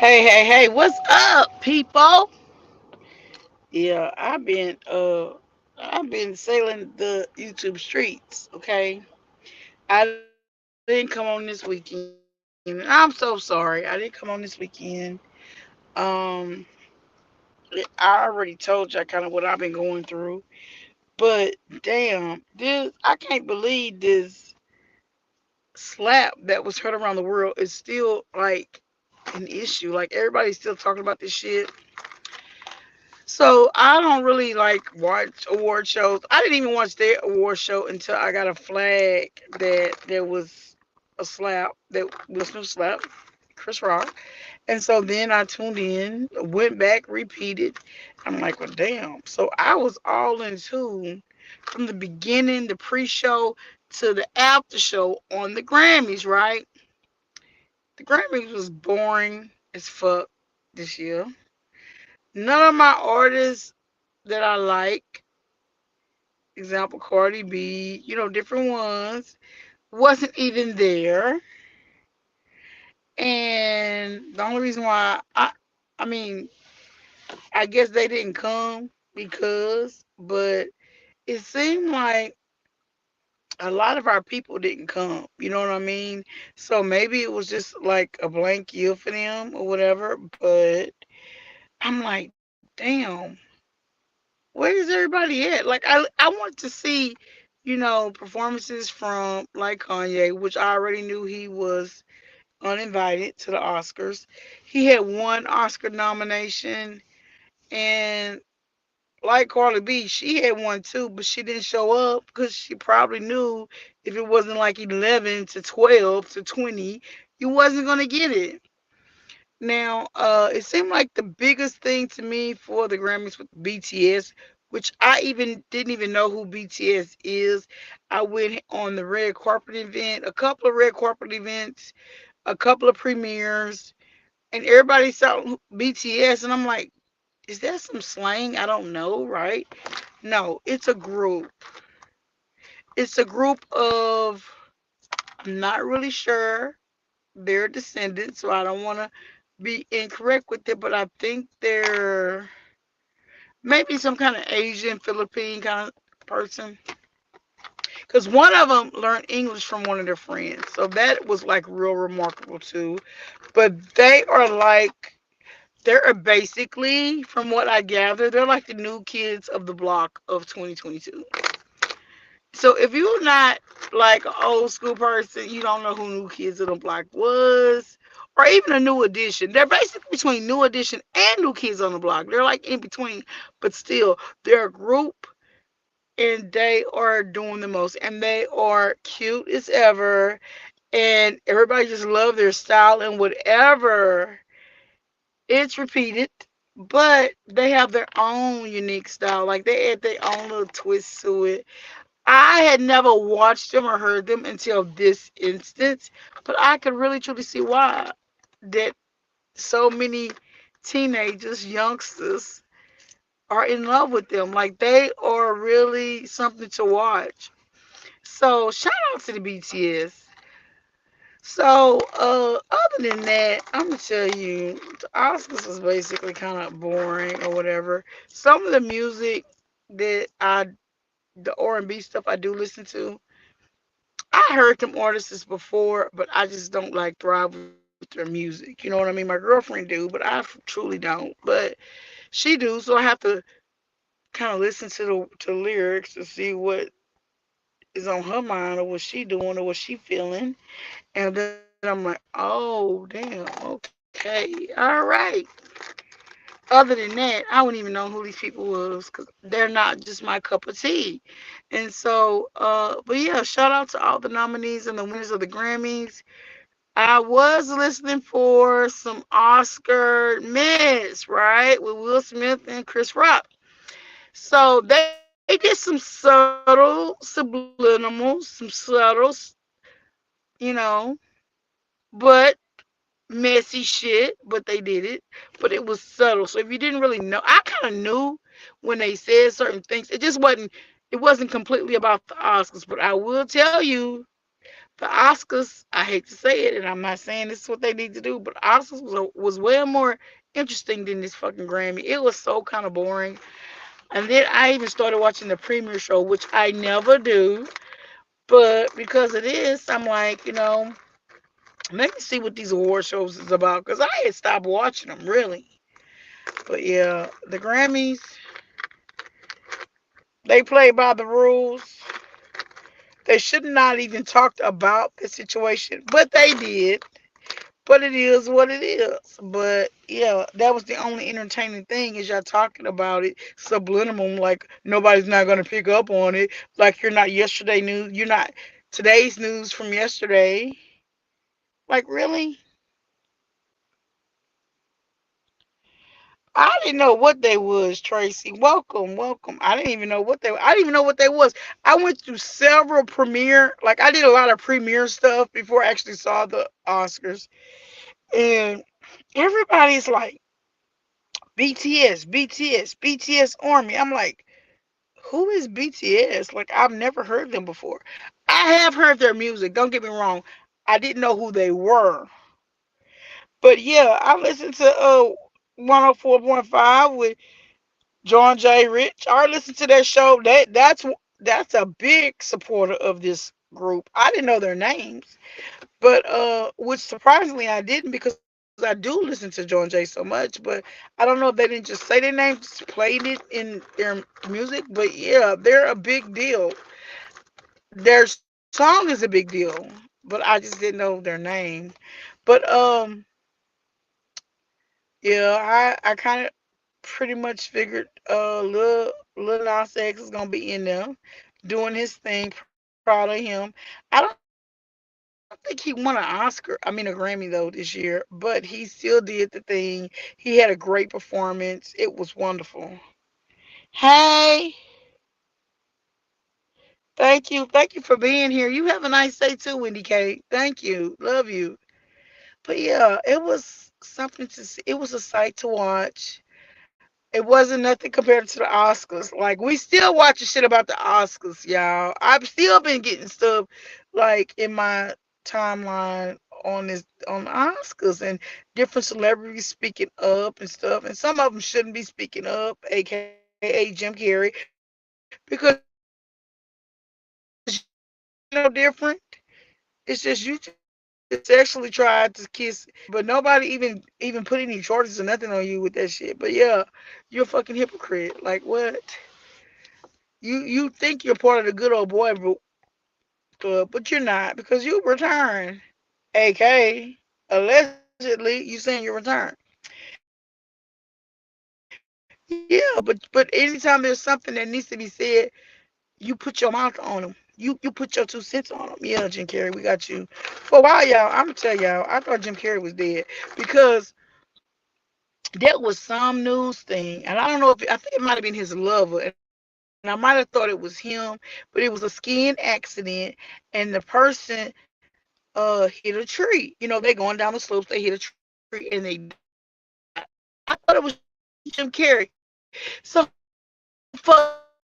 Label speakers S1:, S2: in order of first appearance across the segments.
S1: Hey, what's up, people? Yeah, I've been sailing the YouTube streets, okay? I didn't come on this weekend. I'm so sorry. I didn't come on this weekend. Um I already told y'all kind of what I've been going through. But damn, this I can't believe this slap that was heard around the world is still like an issue. Like everybody's still talking about this shit. So I don't really like watch award shows. I didn't even watch their award show until I got a flag that there was a slap that Will Smith slapped Chris Rock. And so then I tuned in, went back, repeated. I'm like, well, damn. So I was all in tune from the beginning, the pre-show to the after show on the Grammys, right? The Grammys was boring as fuck this year. None of my artists that I like, example Cardi B, different ones, wasn't even there. And the only reason why I mean, I guess they didn't come but it seemed like a lot of our people didn't come. You know what I mean? So maybe it was just like a blank year for them or whatever. But I'm like, damn, where is everybody at? Like I want to see, performances from like Kanye, which I already knew he was uninvited to the Oscars. He had one Oscar nomination, and like Carly B, she had one too, but she didn't show up because she probably knew if it wasn't like 11 to 12 to 20, you wasn't gonna get it. Now, it seemed like the biggest thing to me for the Grammys with BTS, which I even didn't even know who BTS is. I went on the red carpet event, a couple of red carpet events, a couple of premieres, and everybody saw BTS, and I'm like, is that some slang? I don't know, right? No, it's a group. It's a group of, I'm not really sure, their descendants, so I don't want to be incorrect with it, but I think they're maybe some kind of Asian, Philippine kind of person. Because one of them learned English from one of their friends. So that was like real remarkable too. But they're basically, from what I gather, they're like the new kids of the block of 2022. So if you're not like an old school person, you don't know who New Kids on the Block was, or even a New Edition. They're basically between New Edition and New Kids on the Block. They're like in between, but still, they're a group and they are doing the most. And they are cute as ever. And everybody just love their style and whatever. It's repeated, but they have their own unique style. Like they add their own little twist to it. I had never watched them or heard them until this instance, but I could really truly see why that so many teenagers, youngsters, are in love with them. Like they are really something to watch. So shout out to the BTS. So other than that, I'm gonna tell you, the Oscars was basically kind of boring or whatever. Some of the music that the R&B stuff I do listen to, I heard them artists before, but I just don't like thrive with their music. You know what I mean? My girlfriend do, but I truly don't. But she do, so I have to kind of listen to the lyrics to see what is on her mind or what she doing or what she feeling. And then I'm like, oh damn, okay, all right. Other than that, I wouldn't even know who these people was because they're not just my cup of tea. And so, but yeah, shout out to all the nominees and the winners of the Grammys. I was listening for some Oscar miss, right, with Will Smith and Chris Rock. So they did some subtle subliminals, some subtle, you know, but messy shit, but they did it. But it was subtle. So if you didn't really know, I kind of knew when they said certain things. It just wasn't. It wasn't completely about the Oscars. But I will tell you, The Oscars, I hate to say it, and I'm not saying this is what they need to do, but Oscars was way more interesting than this fucking Grammy. It was so kind of boring. And then I even started watching the premiere show, which I never do. But because it is, I'm like, let me see what these award shows is about. Because I had stopped watching them, really. But yeah, the Grammys, they play by the rules. They should not even talked about the situation, but they did. But it is what it is. But yeah, that was the only entertaining thing is y'all talking about it subliminal, like nobody's not gonna pick up on it. Like you're not yesterday news. You're not today's news from yesterday. Like really? I didn't know what they was, Tracy. Welcome, welcome. I didn't even know what they. I didn't even know what they was. I went through several premiere. Like I did a lot of premiere stuff before I actually saw the Oscars, and everybody's like BTS, BTS, BTS Army. I'm like, who is BTS? Like I've never heard them before. I have heard their music. Don't get me wrong. I didn't know who they were, but yeah, I listened to 104.5 with John J. Rich. I listened to that show. That's a big supporter of this group. I didn't know their names, but which surprisingly I didn't because I do listen to John Jay so much. But I don't know if they didn't just say their names, just played it in their music. But yeah, they're a big deal. Their song is a big deal, but I just didn't know their name. But yeah, I kind of pretty much figured Lil Nas X is gonna be in there doing his thing. Proud of him. I don't think he won an Oscar. I mean a Grammy though this year, but he still did the thing. He had a great performance. It was wonderful. Hey, thank you for being here. You have a nice day too, Wendy K. Thank you, love you. But yeah, it was something to see. It was a sight to watch. It wasn't nothing compared to the Oscars. Like we still watching shit about the Oscars, y'all. I've still been getting stuff like in my timeline on the Oscars and different celebrities speaking up and stuff. And some of them shouldn't be speaking up, aka Jim Carrey, because you know different. It's just you just sexually tried to kiss, but nobody even put any charges or nothing on you with that shit. But yeah, you're a fucking hypocrite. Like what? You think you're part of the good old boy club, but you're not because you return. AK, allegedly, you saying you return. Yeah, but anytime there's something that needs to be said, you put your mouth on them. You put your 2 cents on them. Yeah, Jim Carrey, we got you. For a while, y'all, I'm gonna tell y'all, I thought Jim Carrey was dead because there was some news thing, and I don't know if I think it might have been his lover, and I might have thought it was him, but it was a skiing accident, and the person hit a tree. You know, they going down the slopes, they hit a tree and they died. I thought it was Jim Carrey. So for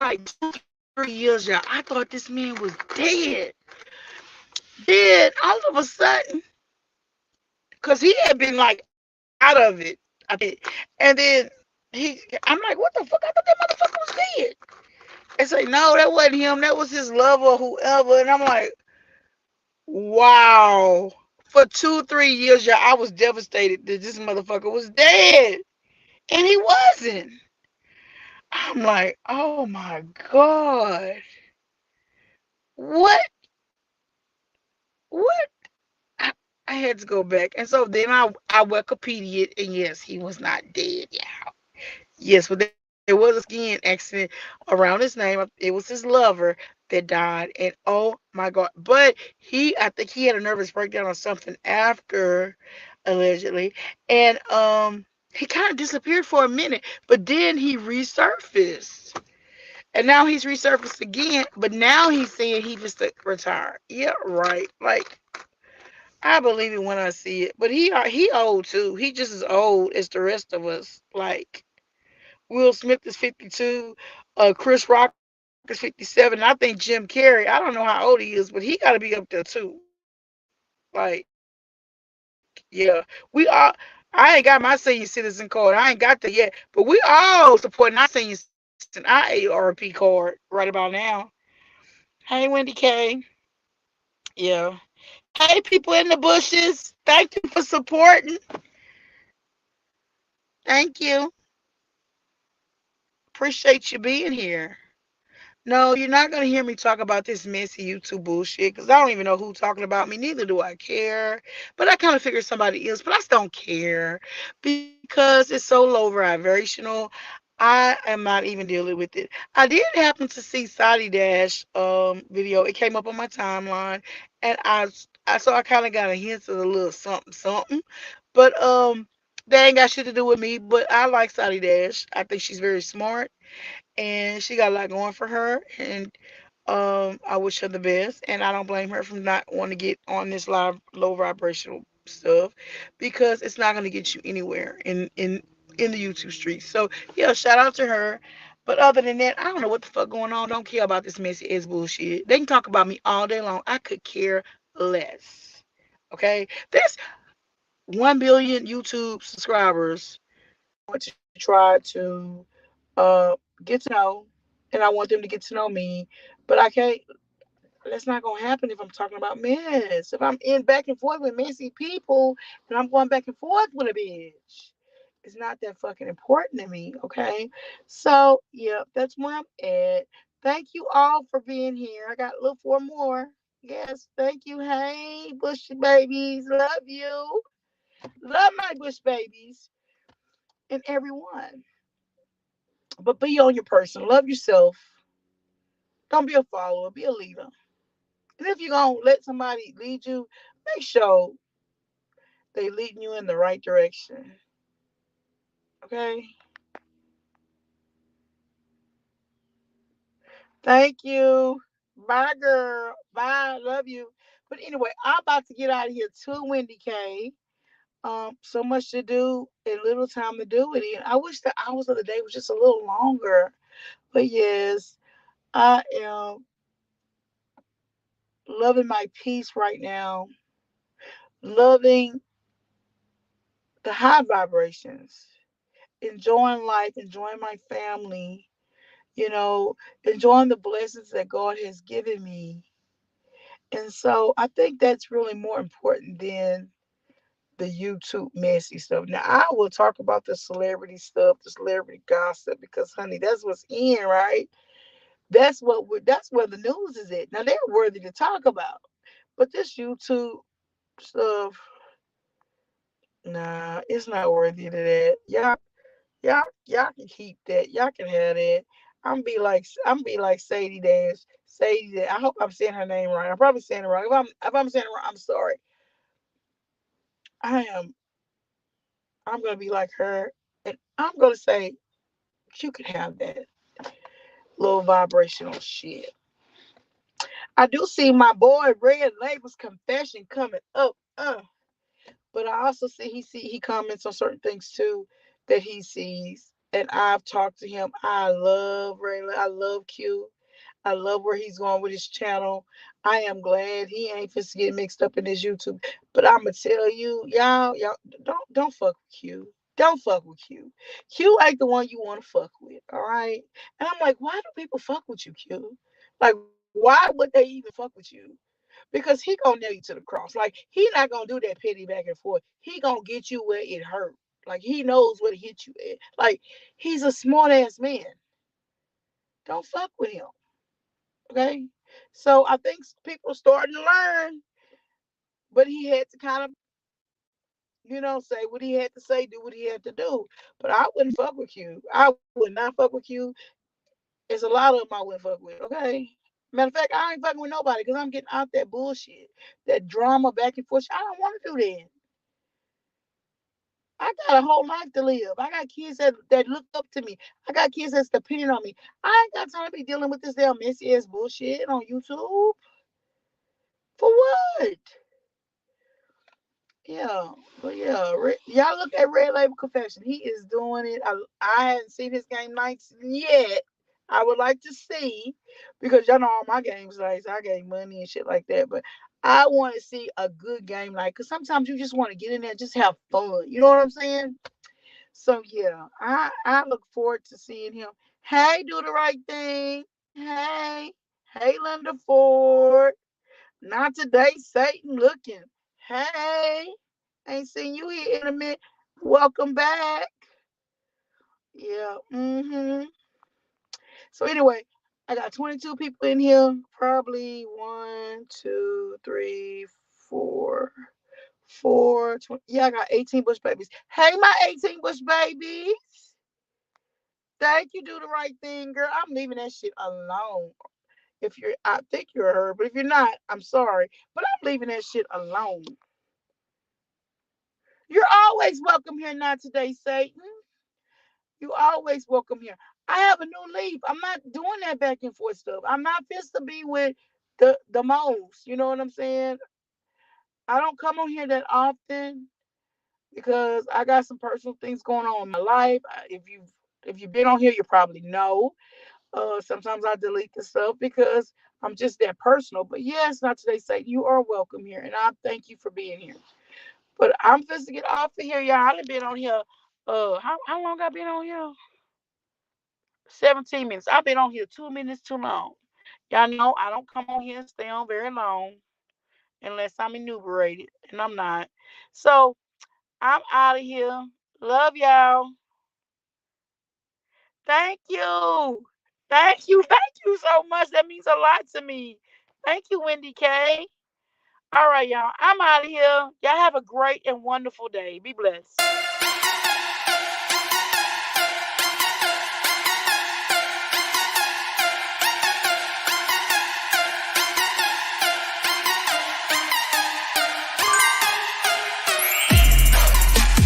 S1: like 2, 3 years, y'all, I thought this man was dead. Then all of a sudden, because he had been like out of it, I think. And then I'm like, what the fuck? I thought that motherfucker was dead. They say, no, that wasn't him. That was his lover or whoever. And I'm like, wow. For 2, 3 years, y'all, I was devastated that this motherfucker was dead. And he wasn't. I'm like, oh my God. What? What? I, I had to go back. And so then I Wikipedia, and yes, he was not dead. Yeah. Yes, but there was a skiing accident around his name. It was his lover that died. And oh my God. But I think he had a nervous breakdown or something after, allegedly. And he kind of disappeared for a minute, but then he resurfaced. And now he's resurfaced again, but now he's saying he just retired. Yeah, right. Like I believe it when I see it. But he old too. He just as old as the rest of us. Like Will Smith is 52. Chris Rock is 57. And I think Jim Carrey, I don't know how old he is, but he got to be up there too. Like, yeah, we all. I ain't got my senior citizen card. I ain't got that yet, but we all supporting our senior citizen, our ARP card right about now. Hey, Wendy K. Yeah. Hey, people in the bushes. Thank you for supporting. Thank you. Appreciate you being here. No, you're not gonna hear me talk about this messy YouTube bullshit because I don't even know who talking about me. Neither do I care. But I kind of figured somebody else, but I still don't care because it's so low vibrational. I am not even dealing with it. I did happen to see Saudi Dash video. It came up on my timeline, and I so I kind of got a hint of a little something something. But that ain't got shit to do with me. But I like Saudi Dash. I think she's very smart and she got a lot going for her. And I wish her the best. And I don't blame her for not wanting to get on this live low vibrational stuff because it's not going to get you anywhere in the YouTube streets. So yeah, shout out to her. But other than that, I don't know what the fuck going on. Don't care about this messy ass bullshit. They can talk about me all day long. I could care less. Okay, there's 1 billion YouTube subscribers. Want to try to get to know, and I want them to get to know me. But I can't. That's not gonna happen if I'm talking about mess. If I'm in back and forth with messy people, and I'm going back and forth with a bitch, it's not that fucking important to me. Okay. So yeah, that's where I'm at. Thank you all for being here. I got a little 4 more. Yes, thank you. Hey, Bush babies, love you. Love my Bush babies and everyone. But be on your person. Love yourself. Don't be a follower. Be a leader. And if you're going to let somebody lead you, make sure they leading you in the right direction. Okay? Thank you. Bye, girl. Bye. Love you. But anyway, I'm about to get out of here too, Wendy K. So much to do and little time to do it in. I wish the hours of the day was just a little longer. But yes, I am loving my peace right now. Loving the high vibrations, enjoying life, enjoying my family, you know, enjoying the blessings that God has given me. And so I think that's really more important than the YouTube messy stuff. Now I will talk about the celebrity stuff, the celebrity gossip, because honey, that's what's in, right? That's where the news is at. Now they're worthy to talk about. But this YouTube stuff, nah, it's not worthy of that. Y'all can keep that. Y'all can have that. I'm be like Sadie Dash. Sadie Dash. I hope I'm saying her name right. I'm probably saying it wrong. If I'm saying it wrong, I'm sorry. I am I'm gonna be like her and I'm gonna say you can have that little vibrational shit. I do see my boy Red Label's confession coming up. But I also he comments on certain things too that he sees. And I've talked to him. I love Ray. I love Q. I love where he's going with his channel. I am glad he ain't finna get mixed up in this YouTube. But I'ma tell you, y'all don't fuck with Q. Don't fuck with Q. Q ain't the one you want to fuck with, all right? And I'm like, why do people fuck with you, Q? Like, why would they even fuck with you? Because he gonna nail you to the cross. Like he not gonna do that petty back and forth. He gonna get you where it hurt. Like he knows where to hit you at. Like he's a smart ass man. Don't fuck with him. Okay. So I think people are starting to learn, but he had to kind of, say what he had to say, do what he had to do. But I wouldn't fuck with you. I would not fuck with you. There's a lot of them I wouldn't fuck with. Okay. Matter of fact, I ain't fucking with nobody because I'm getting out that bullshit, that drama back and forth. I don't want to do that. I got a whole life to live. I got kids that look up to me. I got kids that's depending on me. I ain't got time to be dealing with this damn messy ass bullshit on YouTube. For what? Yeah, but yeah, y'all look at Red Label Confession. He is doing it. I hadn't seen his game nights yet. I would like to see because y'all know all my games nights. I gave money and shit like that, but I want to see a good game, like, because sometimes you just want to get in there, just have fun. You know what I'm saying? So yeah, I look forward to seeing him. Hey, do the right thing. Hey, hey, Linda Ford. Not today, Satan looking. Hey, ain't seen you here in a minute. Welcome back. Yeah. So anyway, I got 22 people in here. Probably one, two, three, four, four. 20. Yeah, I got 18 bush babies. Hey, my 18 bush babies. Thank you. Do the right thing, girl. I'm leaving that shit alone. If you're, I think you're her, but if you're not, I'm sorry. But I'm leaving that shit alone. You're always welcome here. Not today, Satan. You always welcome here. I have a new leaf. I'm not doing that back and forth stuff. I'm not fit to be with the most. You know what I'm saying? I don't come on here that often because I got some personal things going on in my life. If you've been on here, you probably know. Sometimes I delete the stuff because I'm just that personal. But yes, not today. Say you are welcome here, and I thank you for being here. But I'm supposed to get off of here, y'all. I done been on here. How long I been on here? 17 minutes. I've been on here 2 minutes too long. Y'all know I don't come on here and stay on very long unless I'm inebriated, and I'm not. So I'm out of here. Love y'all. Thank you. Thank you. Thank you so much. That means a lot to me. Thank you, Wendy K. All right, y'all. I'm out of here. Y'all have a great and wonderful day. Be blessed.